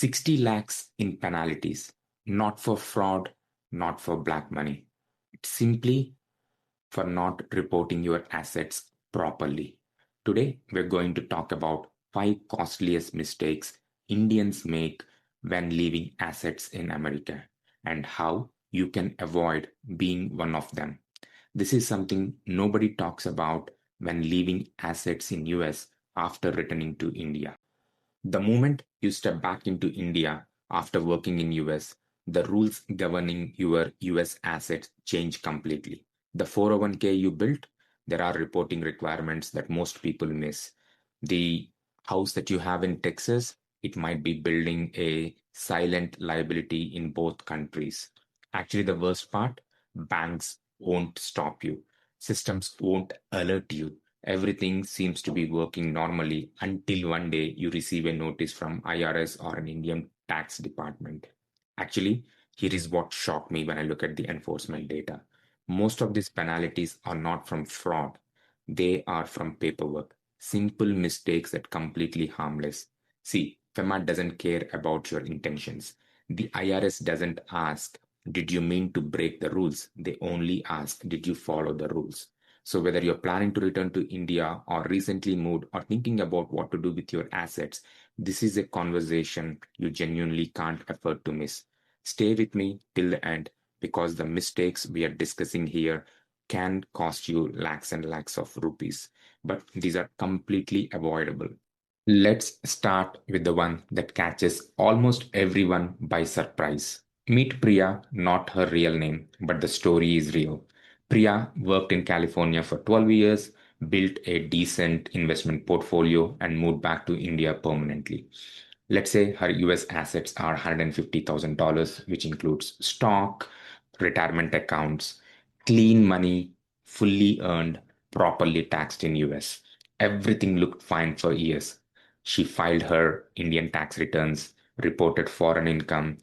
60 lakhs in penalties, not for fraud, not for black money. It's simply for not reporting your assets properly. Today, we're going to talk about 5 costliest mistakes Indians make when leaving assets in America and how you can avoid being one of them. This is something nobody talks about when leaving assets in US after returning to India. The moment you step back into India after working in US, the rules governing your US assets change completely. The 401k you built, there are reporting requirements that most people miss. The house that you have in Texas, it might be building a silent liability in both countries. Actually, the worst part, banks won't stop you. Systems won't alert you. Everything seems to be working normally until one day you receive a notice from IRS or an Indian tax department. Actually, here is what shocked me when I look at the enforcement data. Most of these penalties are not from fraud, they are from paperwork. Simple mistakes that completely harmless. See, FEMA doesn't care about your intentions. The IRS doesn't ask, did you mean to break the rules? They only ask, did you follow the rules? So whether you're planning to return to India or recently moved or thinking about what to do with your assets, this is a conversation you genuinely can't afford to miss. Stay with me till the end because the mistakes we are discussing here can cost you lakhs and lakhs of rupees, but these are completely avoidable. Let's start with the one that catches almost everyone by surprise. Meet Priya, not her real name, but the story is real. Priya worked in California for 12 years, built a decent investment portfolio, and moved back to India permanently. Let's say her US assets are $150,000, which includes stock, retirement accounts, clean money, fully earned, properly taxed in US. Everything looked fine for years. She filed her Indian tax returns, reported foreign income.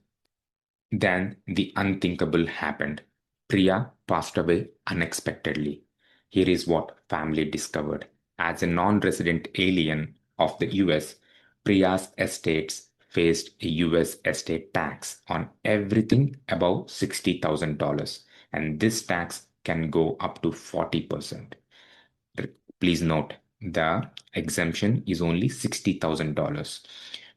Then the unthinkable happened. Priya passed away unexpectedly. Here is what family discovered. As a non resident alien of the US, Priya's estates faced a US estate tax on everything above $60,000, and this tax can go up to 40%. Please note, the exemption is only $60,000.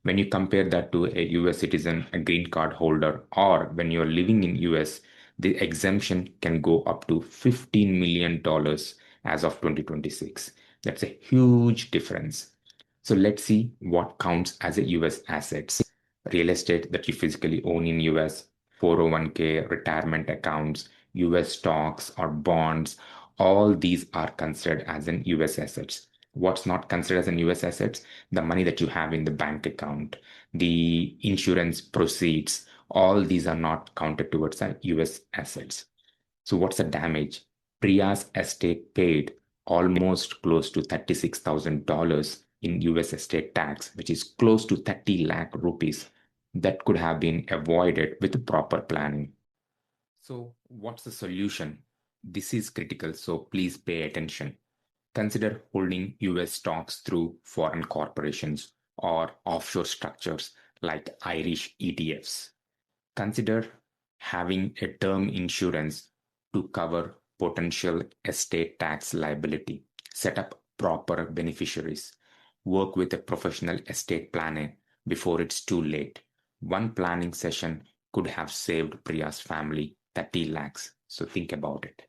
When you compare that to a US citizen, a green card holder, or when you're living in US, the exemption can go up to $15 million as of 2026. That's a huge difference. So let's see what counts as a US assets. Real estate that you physically own in US, 401k, retirement accounts, US stocks or bonds, all these are considered as an US assets. What's not considered as an US assets? The money that you have in the bank account, the insurance proceeds, all these are not counted towards US assets. So what's the damage? Priya's estate paid almost close to $36,000 in US estate tax, which is close to 30 lakh rupees that could have been avoided with proper planning. So what's the solution? This is critical, so please pay attention. Consider holding US stocks through foreign corporations or offshore structures like Irish ETFs. Consider having a term insurance to cover potential estate tax liability. Set up proper beneficiaries. Work with a professional estate planner before it's too late. One planning session could have saved Priya's family 30 lakhs. So think about it.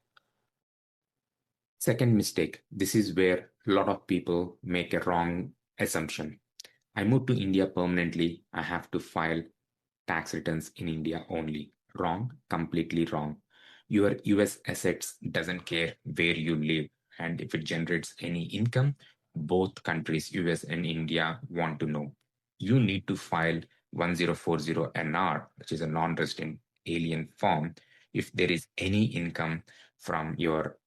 Second mistake, this is where a lot of people make a wrong assumption. I moved to India permanently. I have to file tax returns in India only. Wrong, completely wrong. Your US assets doesn't care where you live, and if it generates any income, both countries, US and India, want to know. You need to file 1040 NR, which is a non-resident alien form, if there is any income from your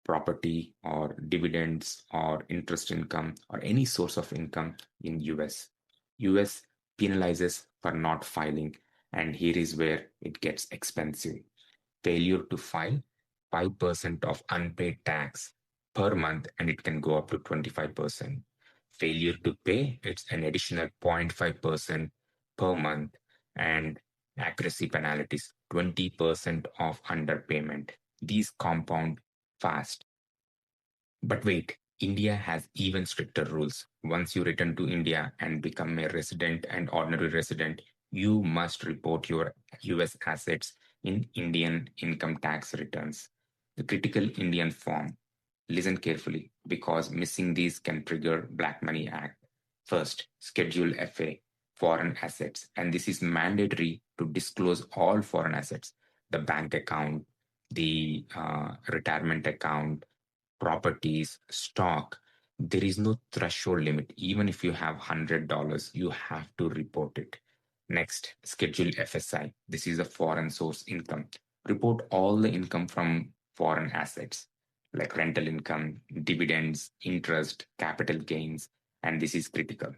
property or dividends or interest income or any source of income in US. US penalizes for not filing, and here is where it gets expensive. Failure to file, 5% of unpaid tax per month, and it can go up to 25%. Failure to pay, it's an additional 0.5% per month, and accuracy penalties, 20% of underpayment. These compound fast. But wait, India has even stricter rules. Once you return to India and become a resident and ordinary resident, you must report your US assets in Indian income tax returns. The critical Indian form. Listen carefully because missing these can trigger Black Money Act. First, Schedule FA, foreign assets. And this is mandatory to disclose all foreign assets, the bank account, the retirement account, properties, stock. There is no threshold limit. Even if you have $100, you have to report it. Next, Schedule FSI. This is a foreign source income. Report all the income from foreign assets like rental income, dividends, interest, capital gains, and this is critical.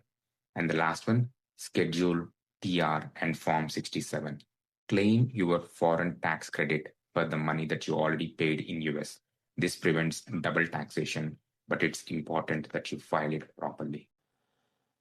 And the last one, Schedule TR and Form 67. Claim your foreign tax credit for the money that you already paid in US. This prevents double taxation, but it's important that you file it properly.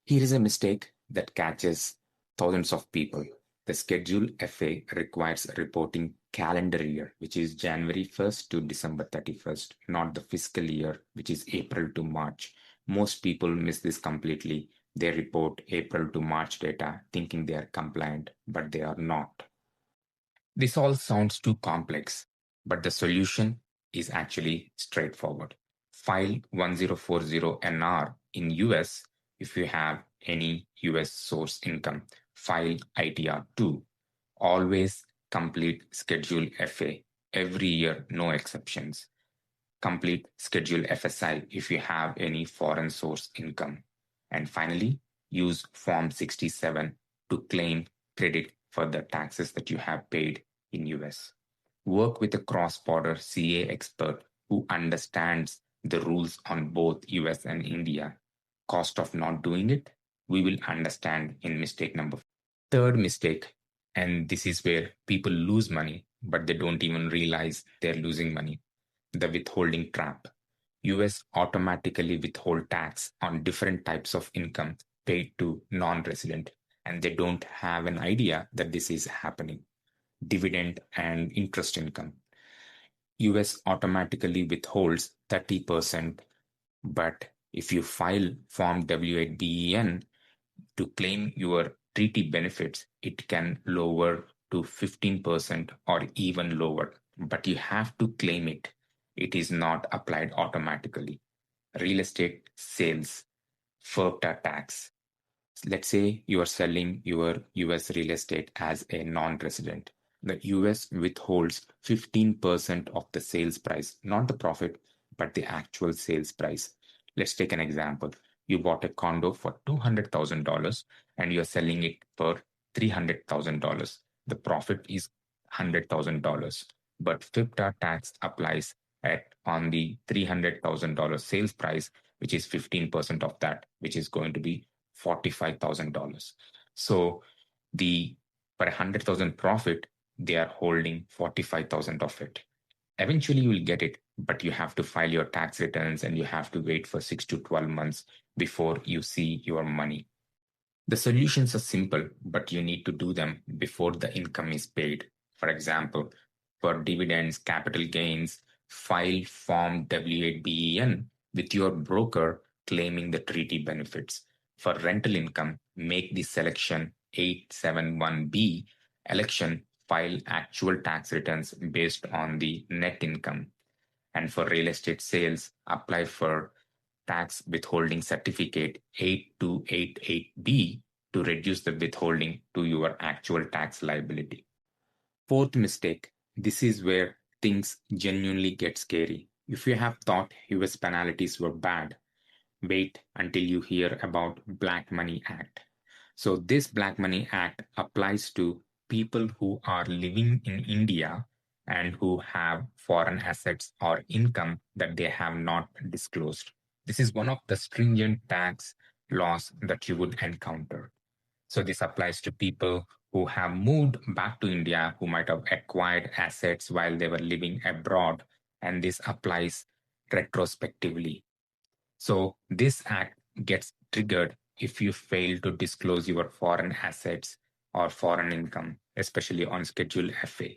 Here is a mistake that catches thousands of people. The Schedule FA requires reporting calendar year, which is January 1st to December 31st, not the fiscal year, which is April to March. Most people miss this completely. They report April to March data thinking they are compliant, but they are not. This all sounds too complex, but the solution is actually straightforward. File 1040 NR in US if you have any US source income. File ITR 2. Always complete Schedule FA every year, no exceptions. Complete Schedule FSI if you have any foreign source income. And finally, use Form 67 to claim credit for the taxes that you have paid in US. Work with a cross-border CA expert who understands the rules on both US and India. Cost of not doing it, we will understand in mistake number 4. Third mistake, and this is where people lose money, but they don't even realize they're losing money. The withholding trap. US automatically withhold tax on different types of income paid to non-resident, and they don't have an idea that this is happening. Dividend and interest income. US automatically withholds 30%, but if you file Form W8BEN to claim your treaty benefits, it can lower to 15% or even lower, but you have to claim it. It is not applied automatically. Real estate sales, FIRPTA tax. Let's say you are selling your US real estate as a non-resident. The US withholds 15% of the sales price, not the profit, but the actual sales price. Let's take an example. You bought a condo for $200,000 and you're selling it for $300,000. The profit is $100,000, but FIPTA tax applies on the $300,000 sales price, which is 15% of that, which is going to be $45,000. So the per 100,000 profit, they are holding 45,000 of it. Eventually you will get it, but you have to file your tax returns and you have to wait for 6 to 12 months before you see your money. The solutions are simple, but you need to do them before the income is paid. For example, for dividends, capital gains, file Form W8BEN with your broker claiming the treaty benefits. For rental income, make the selection 871B election, file actual tax returns based on the net income. And for real estate sales, apply for tax withholding certificate 8288B to reduce the withholding to your actual tax liability. Fourth mistake, this is where things genuinely get scary. If you have thought US penalties were bad, wait until you hear about Black Money Act. So this Black Money Act applies to people who are living in India and who have foreign assets or income that they have not disclosed. This is one of the stringent tax laws that you would encounter. So this applies to people who have moved back to India, who might have acquired assets while they were living abroad, and this applies retrospectively. So this act gets triggered if you fail to disclose your foreign assets or foreign income, especially on Schedule FA.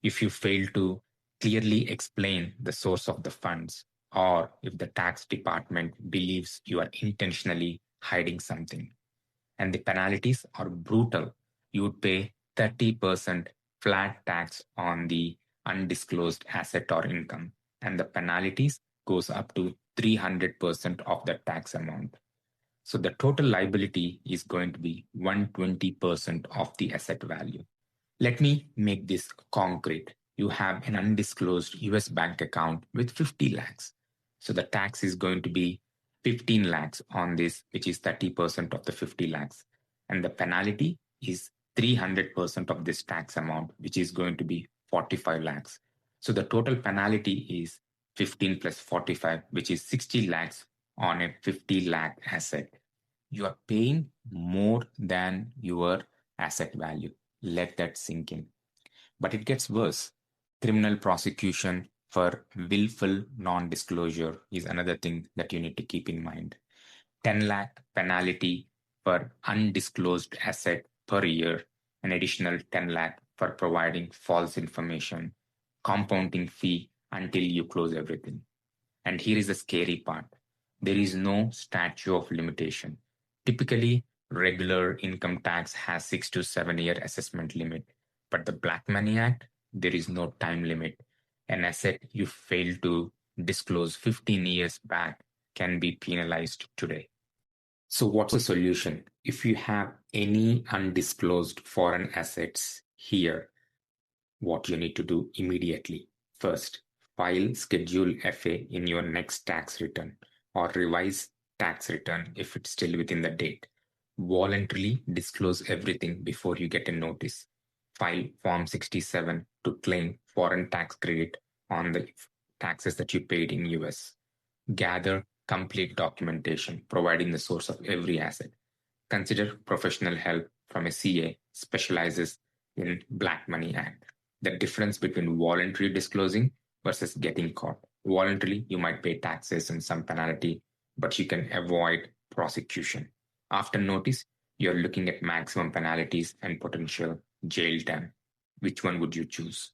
If you fail to clearly explain the source of the funds, or if the tax department believes you are intentionally hiding something. And the penalties are brutal. You would pay 30% flat tax on the undisclosed asset or income, and the penalties goes up to 300% of the tax amount. So the total liability is going to be 120% of the asset value. Let me make this concrete. You have an undisclosed US bank account with 50 lakhs. So the tax is going to be 15 lakhs on this, which is 30% of the 50 lakhs. And the penalty is 300% of this tax amount, which is going to be 45 lakhs. So the total penalty is 15 plus 45, which is 60 lakhs on a 50 lakh asset. You are paying more than your asset value. Let that sink in. But it gets worse. Criminal prosecution for willful non-disclosure is another thing that you need to keep in mind. 10 lakh penalty for undisclosed asset per year, an additional 10 lakh for providing false information, compounding fee until you close everything. And here is the scary part. There is no statute of limitation. Typically, regular income tax has 6 to 7 year assessment limit. But the Black Money Act, there is no time limit. An asset you fail to disclose 15 years back can be penalized today. So what's the solution? If you have any undisclosed foreign assets here, what you need to do immediately. First, file Schedule FA in your next tax return or revise tax return if it's still within the date. Voluntarily disclose everything before you get a notice. File Form 67 to claim foreign tax credit on the taxes that you paid in US. Gather complete documentation providing the source of every asset. Consider professional help from a CA specializes in Black Money Act. The difference between voluntary disclosing versus getting caught. Voluntarily, you might pay taxes and some penalty, but you can avoid prosecution. After notice, you're looking at maximum penalties and potential jail time. Which one would you choose?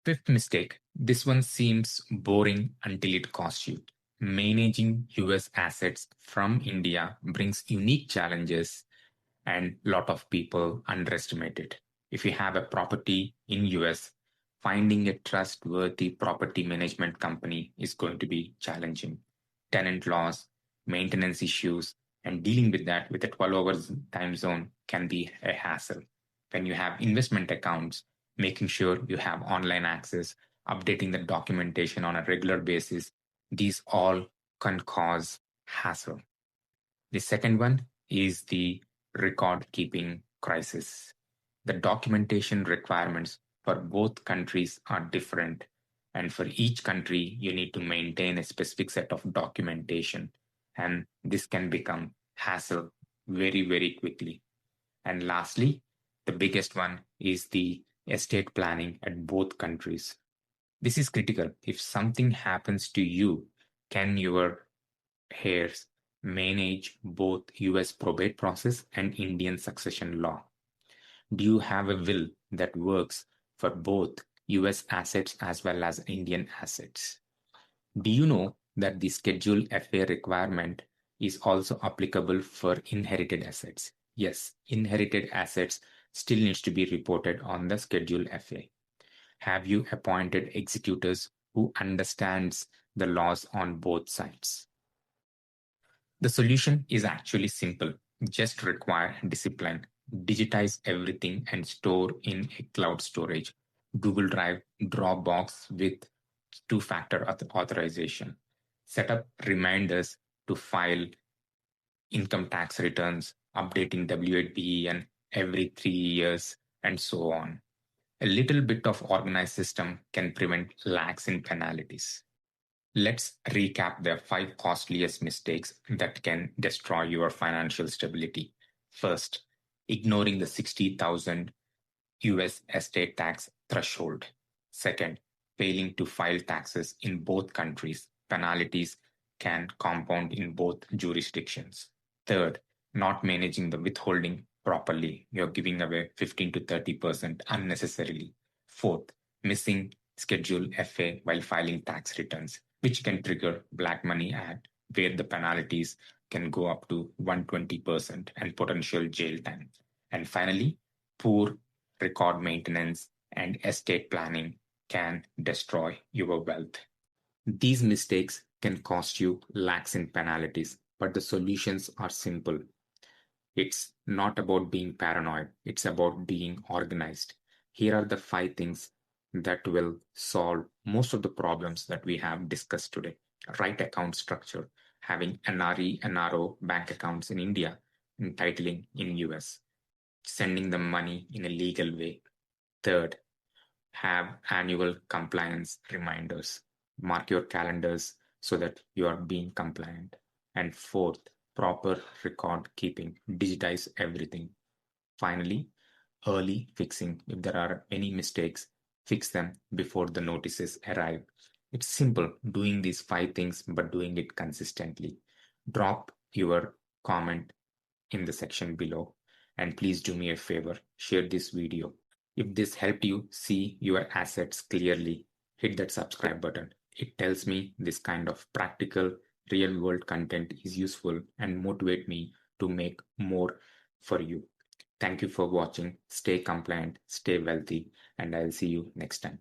Fifth mistake, this one seems boring until it costs you. Managing US assets from India brings unique challenges and a lot of people underestimate it. If you have a property in US, finding a trustworthy property management company is going to be challenging. Tenant laws, maintenance issues, and dealing with that with a 12-hour time zone can be a hassle. When you have investment accounts, making sure you have online access, updating the documentation on a regular basis, these all can cause hassle. The second one is the record keeping crisis. The documentation requirements for both countries are different. And for each country, you need to maintain a specific set of documentation. And this can become hassle very, very quickly. And lastly, the biggest one is the estate planning at both countries. This is critical. If something happens to you, can your heirs manage both US probate process and Indian succession law? Do you have a will that works for both US assets as well as Indian assets? Do you know that the Schedule FA requirement is also applicable for inherited assets? Yes, inherited assets still needs to be reported on the Schedule FA. Have you appointed executors who understands the laws on both sides? The solution is actually simple. Just require discipline. Digitize everything and store in a cloud storage. Google Drive, Dropbox with two-factor authorization. Set up reminders to file income tax returns, updating W8BEN every 3 years, and so on. A little bit of organized system can prevent lakhs in penalties. Let's recap the 5 costliest mistakes that can destroy your financial stability. First, ignoring the 60,000 US estate tax threshold. Second, failing to file taxes in both countries. Penalties can compound in both jurisdictions. Third, not managing the withholding properly, you're giving away 15 to 30% unnecessarily. Fourth, missing Schedule FA while filing tax returns, which can trigger Black Money Act, where the penalties can go up to 120% and potential jail time. And finally, poor record maintenance and estate planning can destroy your wealth. These mistakes can cost you lakhs in penalties, but the solutions are simple. It's not about being paranoid, it's about being organized. Here are the 5 things that will solve most of the problems that we have discussed today. Right account structure, having NRI, NRO bank accounts in India, and titling in US, sending the money in a legal way. Third, have annual compliance reminders. Mark your calendars so that you are being compliant. And fourth, proper record keeping. Digitize everything. Finally, early fixing. If there are any mistakes, fix them before the notices arrive. It's simple doing these 5 things, but doing it consistently. Drop your comment in the section below. And please do me a favor, share this video. If this helped you see your assets clearly, hit that subscribe button. It tells me this kind of practical, real world content is useful and motivate me to make more for you. Thank you for watching. Stay compliant, stay wealthy, and I'll see you next time.